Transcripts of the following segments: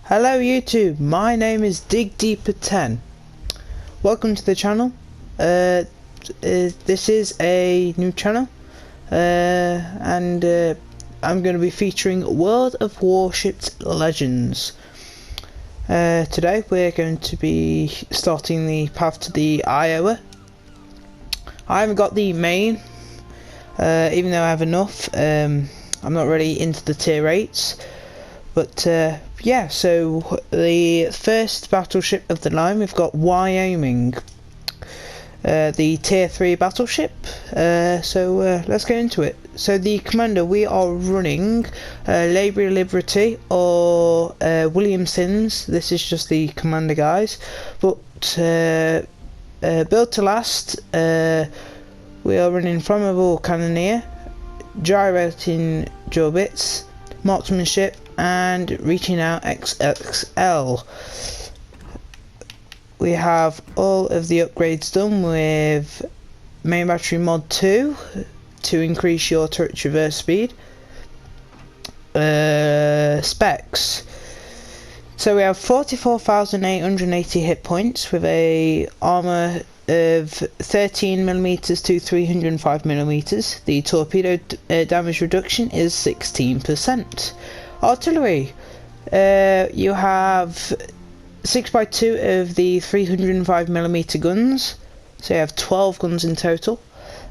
Hello YouTube, my name is DigDeeper10. Welcome to the channel. This is a new channel, and I'm going to be featuring World of Warships Legends. Today we're going to be starting the path to the Iowa. I haven't got the main, even though I have enough. I'm not really into the tier 8s. But yeah, so the first battleship of the line, we've got Wyoming, the tier 3 battleship. So let's get into it. So the commander, we are running Labor Liberty or Williamson's. This is just the commander, guys. But built to last, we are running Flammable Cannoneer, Gyrating Jorbits, Marksmanship, and Reaching Out XXL. We have all of the upgrades done with Main Battery Mod 2 to increase your turret traverse speed. Specs. So we have 44,880 hit points with a armor of 13mm to 305mm. The torpedo damage reduction is 16%. Artillery, you have 6x2 of the 305mm guns, so you have 12 guns in total.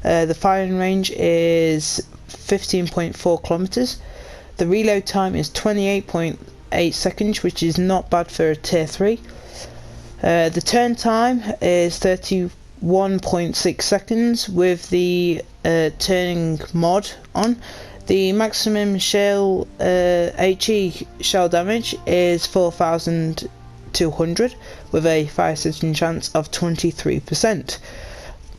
The firing range is 15.4 kilometers. The reload time is 28.8 seconds, which is not bad for a tier 3. The turn time is 31.6 seconds with the turning mod on. The maximum shell HE shell damage is 4,200 with a fire setting chance of 23%.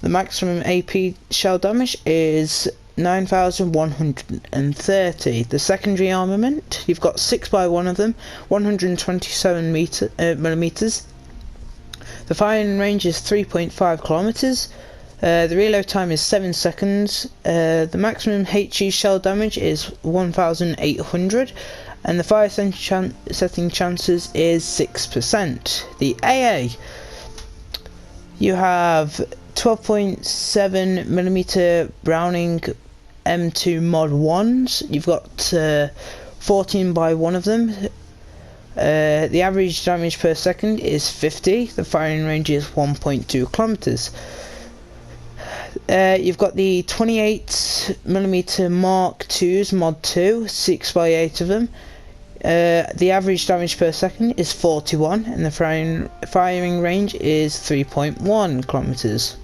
The maximum AP shell damage is 9,130. The secondary armament, you've got 6x1 of them, 127 millimeters. The firing range is 3.5 kilometers. The reload time is 7 seconds. The maximum HE shell damage is 1,800, and the fire setting chances is 6%. The AA, you have 12.7mm Browning M2 Mod 1s. You've got 14x1 of them. The average damage per second is 50. The firing range is 1.2 kilometers. You've got the 28mm Mark 2s Mod 2, 6x8 of them. The average damage per second is 41, and the firing range is 3.1 kilometers.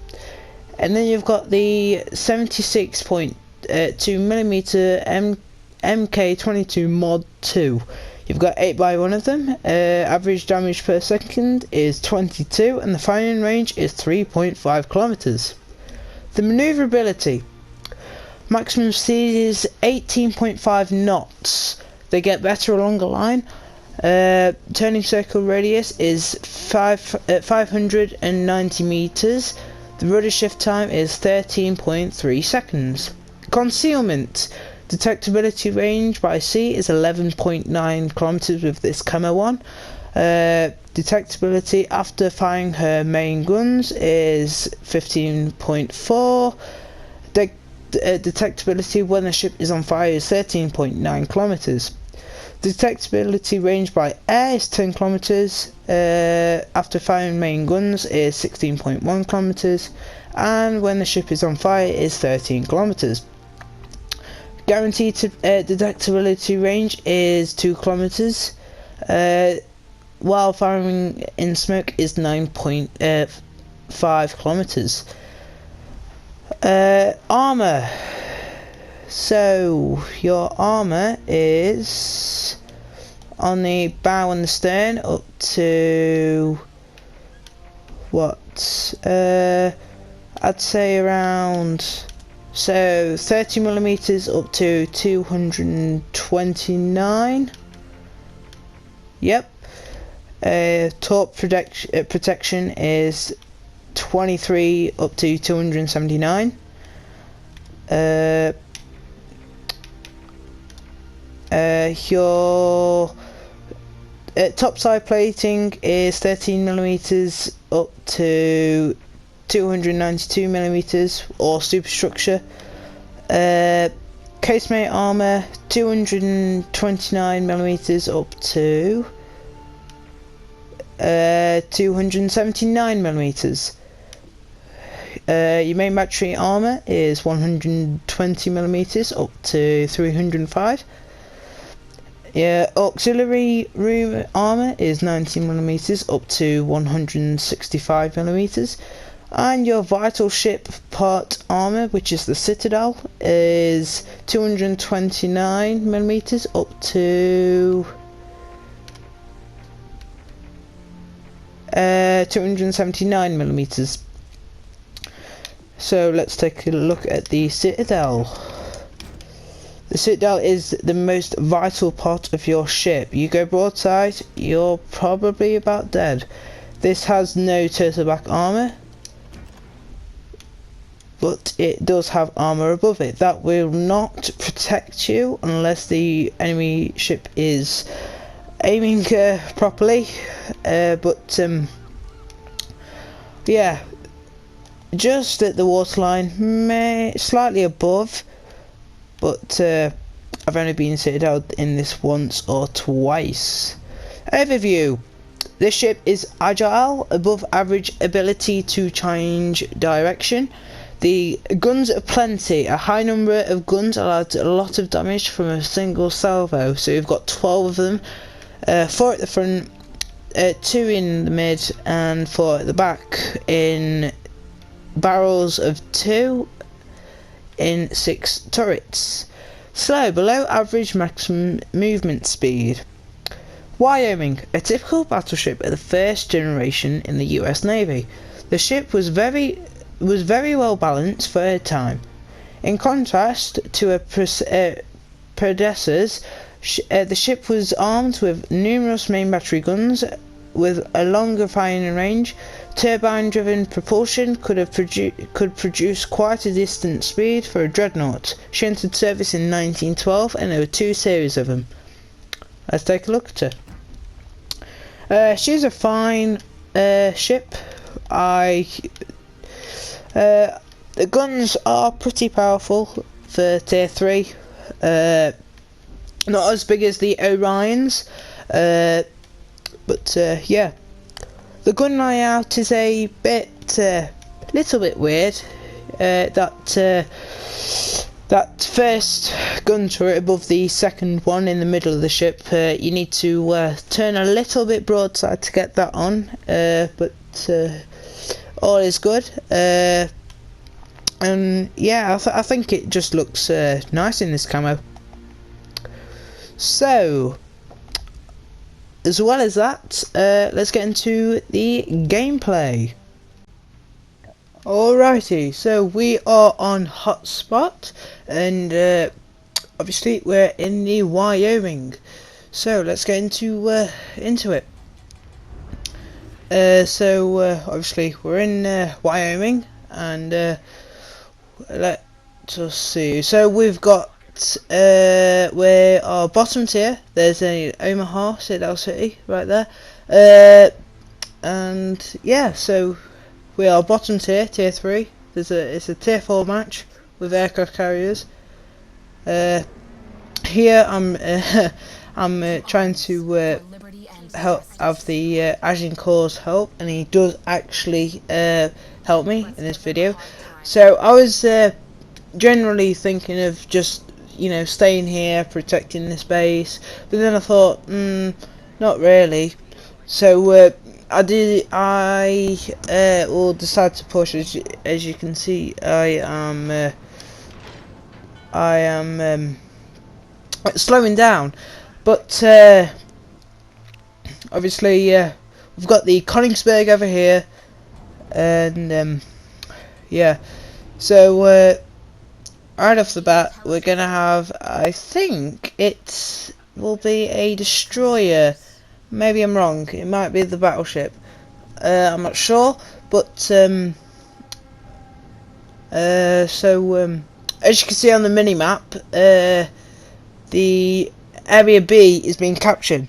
And then you've got the 76.2mm MK22 Mod 2. You've got 8x1 of them. Average damage per second is 22, and the firing range is 3.5 kilometers. The maneuverability, maximum speed is 18.5 knots. They get better along the line. Turning circle radius is 590 meters. The rudder shift time is 13.3 seconds. Concealment, detectability range by sea is 11.9 kilometers with this camo one. Detectability after firing her main guns is 15.4. Detectability when the ship is on fire is 13.9 kilometers. Detectability range by air is 10 kilometers. After firing main guns is 16.1 kilometers, and when the ship is on fire is 13 kilometers. Guaranteed detectability range is 2 kilometers. While firing in smoke is 9.5 kilometers. Armor. So your armor is on the bow and the stern up to what? I'd say around 30mm up to 229. Yep. Torp protection is 23 up to 279. Your Topside plating is 13mm up to 292mm, or superstructure. Casemate armour 229mm up to 279mm. Your main battery armour is 120mm up to 305. Your auxiliary room armour is 90mm up to 165mm. And your vital ship part armour, which is the Citadel, is 229mm up to 279mm. So let's take a look at the Citadel. The Citadel is the most vital part of your ship. You go broadside, you're probably about dead. This has no turtleback armour, but it does have armour above it. That will not protect you unless the enemy ship is aiming properly. Yeah, just at the waterline, slightly above, but I've only been Citadel in this once or twice. Overview. This ship is agile, above average ability to change direction. The guns are plenty. A high number of guns allows a lot of damage from a single salvo. So you've got 12 of them, 4 at the front, 2 in the mid, and 4 at the back, in barrels of 2 in 6 turrets. Slow, below average maximum movement speed. Wyoming, a typical battleship of the first generation in the US Navy. The ship was very well balanced for her time. In contrast to her predecessors, the ship was armed with numerous main battery guns with a longer firing range. Turbine-driven propulsion could produce quite a distant speed for a dreadnought. She entered service in 1912, and there were 2 series of them. Let's take a look at her. She's a fine ship. The guns are pretty powerful for tier 3. Not as big as the Orions, but yeah. The gun layout is a little bit weird. That first gun turret above the second one in the middle of the ship, you need to turn a little bit broadside to get that on, but all is good. And yeah, I think it just looks nice in this camo. So, as well as that, let's get into the gameplay. Alrighty, so we are on hotspot, and obviously we're in the Wyoming. So let's get into it. Obviously we're in Wyoming, and let's see. So we've got we're our bottom tier. There's a Omaha Citadel City right there, and yeah, so we are bottom tier, tier 3. It's a tier 4 match with aircraft carriers. Here I'm trying to help have the Agincourt's help, and he does actually help me in this video. So I was generally thinking of just, you know, staying here, protecting this base, but then I thought, not really. So I will decide to push. As you can see, I am slowing down, but obviously we've got the Königsberg over here, and yeah, so right off the bat we're gonna have, I think it will be a destroyer. Maybe I'm wrong, it might be the battleship, I'm not sure, but as you can see on the mini-map, the area B is being captured.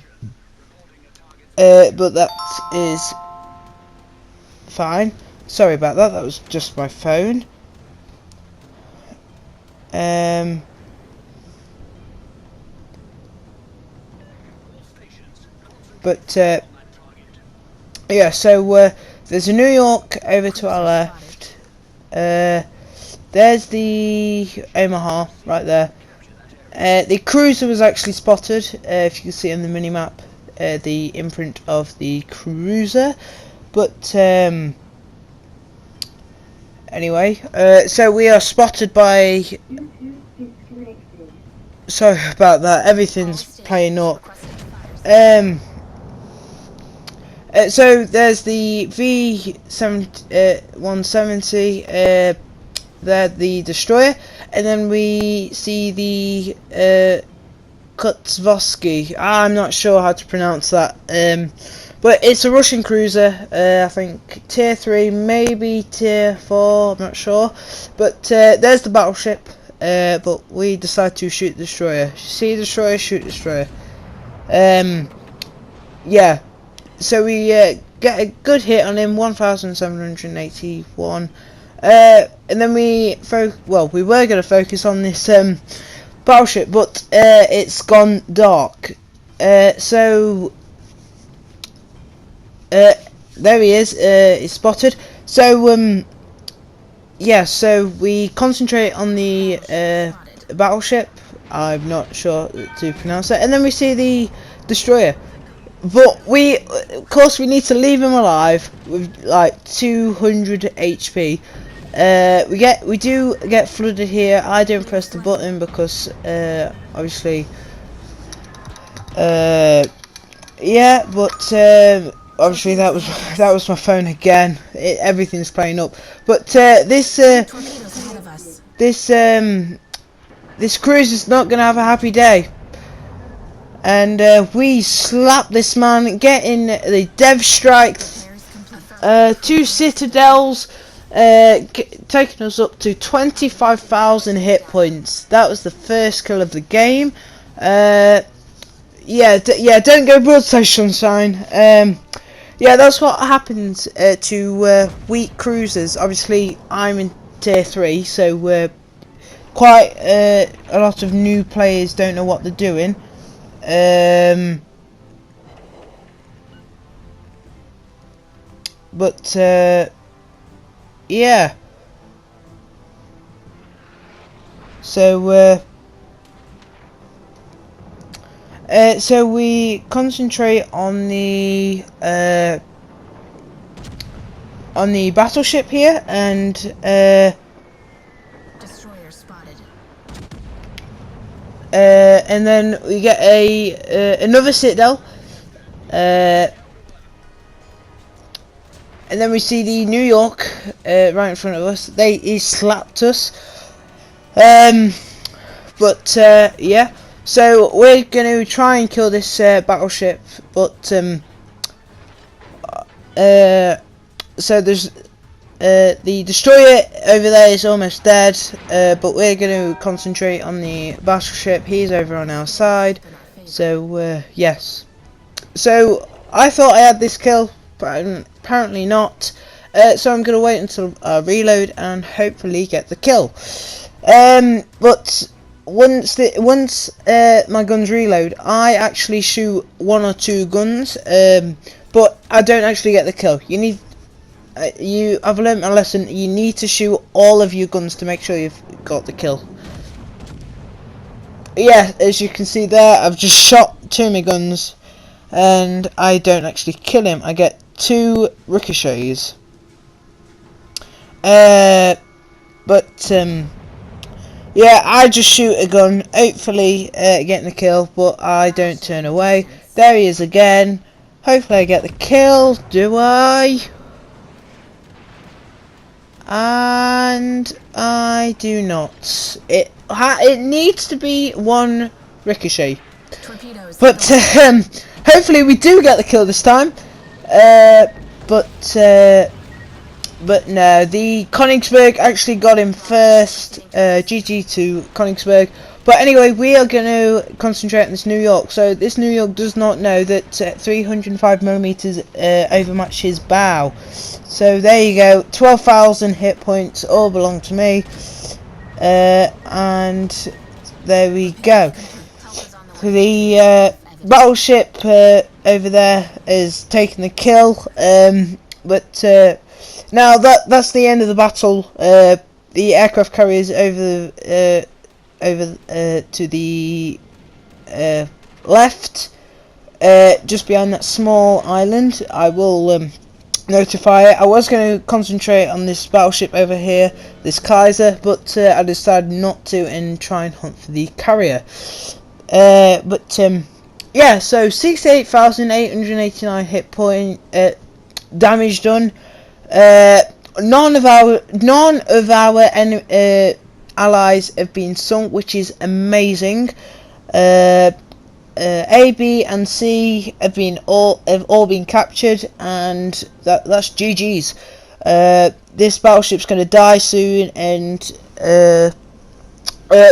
but that is fine. Sorry about that. That was just my phone. But yeah, so there's a New York over to our left. There's the Omaha right there. The cruiser was actually spotted, if you can see on the minimap, the imprint of the cruiser. But anyway, so we are spotted by... Sorry about that, everything's playing up. So there's the V170, there, the destroyer, and then we see the Kutzvoski. I'm not sure how to pronounce that, but it's a Russian cruiser. I think tier 3, maybe tier 4, I'm not sure. But there's the battleship, but we decide to shoot the destroyer. See the destroyer, shoot the destroyer. Yeah, so we get a good hit on him, 1,781. And then we were going to focus on this battleship, but it's gone dark. So there he is, he's spotted. So yeah, so we concentrate on the battleship. I'm not sure to pronounce it, and then we see the destroyer. But of course, we need to leave him alive with like 200 HP. We do get flooded here. I don't press the button because obviously, yeah. But obviously that was my phone again. Everything's playing up. But this cruise is not gonna have a happy day. And we slap this man, getting the dev strike, 2 citadels, taking us up to 25,000 hit points. That was the first kill of the game. Yeah, don't go broadside, sunshine. Yeah, that's what happens to weak cruisers. Obviously, I'm in tier 3, so quite a lot of new players don't know what they're doing. But yeah, so so we concentrate on the battleship here, and destroyer spotted. And then we get another citadel, and then we see the New York right in front of us. He slapped us, but yeah. So we're going to try and kill this battleship, but so there's the destroyer over there is almost dead, but we're going to concentrate on the battleship. He's over on our side, so yes. So I thought I had this kill, but apparently not. So I'm going to wait until I reload and hopefully get the kill. But once my guns reload, I actually shoot 1 or 2 guns, but I don't actually get the kill. I've learned my lesson. You need to shoot all of your guns to make sure you've got the kill. Yeah, as you can see there, I've just shot 2 of my guns, and I don't actually kill him. I get 2 ricochets. But yeah, I just shoot a gun, hopefully getting the kill, but I don't turn away. There he is again. Hopefully I get the kill. Do I? And I do not. It needs to be 1 ricochet. Torpedoes. But hopefully we do get the kill this time. But no, the Königsberg actually got him first. GG to Königsberg. But anyway, we are going to concentrate on this New York. So this New York does not know that 305mm overmatch his bow. So there you go, 12,000 hit points, all belong to me. And there we go. The battleship over there is taking the kill. But now that's the end of the battle. The aircraft carriers over to the left, just behind that small island. I will notify it. I was going to concentrate on this battleship over here, this Kaiser, but I decided not to and try and hunt for the carrier. Yeah, so 68,889 hit point damage done. None of our allies have been sunk, which is amazing. A, B, and C have all been captured, and that's GG's. This battleship's going to die soon, and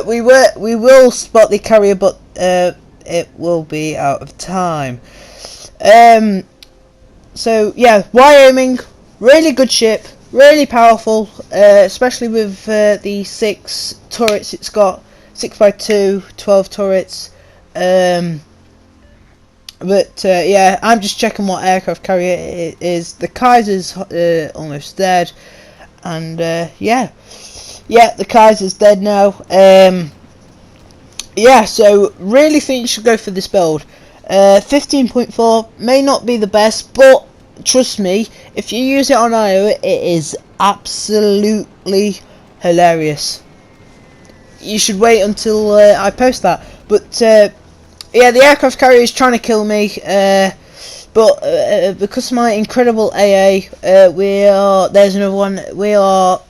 we will spot the carrier, but it will be out of time. So yeah, Wyoming, really good ship, really powerful, especially with the 6 turrets it's got, 6x2, 12 turrets. Yeah, I'm just checking what aircraft carrier it is. The Kaiser's almost dead, and yeah, the Kaiser's dead now. Yeah, so really think you should go for this build. 15.4 may not be the best, but trust me, if you use it on IO, it is absolutely hilarious. You should wait until I post that. But yeah, the aircraft carrier is trying to kill me, but because of my incredible AA, there's another one. We are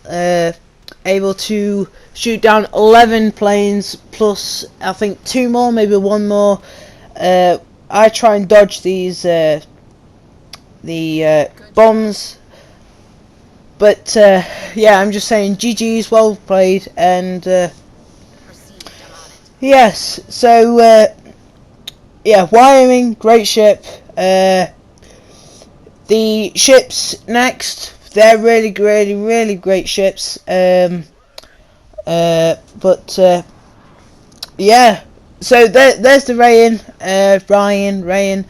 able to shoot down 11 planes plus I think 2 more, maybe 1 more. I try and dodge these the bombs, but yeah, I'm just saying GG's, well played. And yes, so yeah, Wyoming, great ship. The ships next, they're really great ships. Yeah, so there's the Ryan,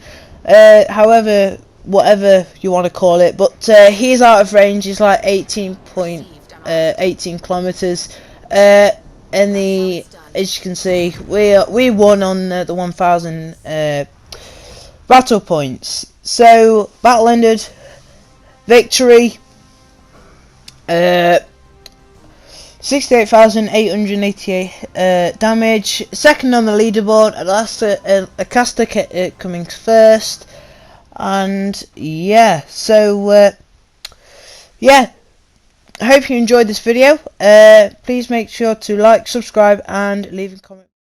however, whatever you want to call it, but he's out of range. He's like 18 kilometers. And as you can see, we won on the 1,000 battle points. So battle ended, victory. 68,888 damage. Second on the leaderboard. Acasta coming first. And yeah, so yeah, I hope you enjoyed this video. Please make sure to like, subscribe, and leave a comment.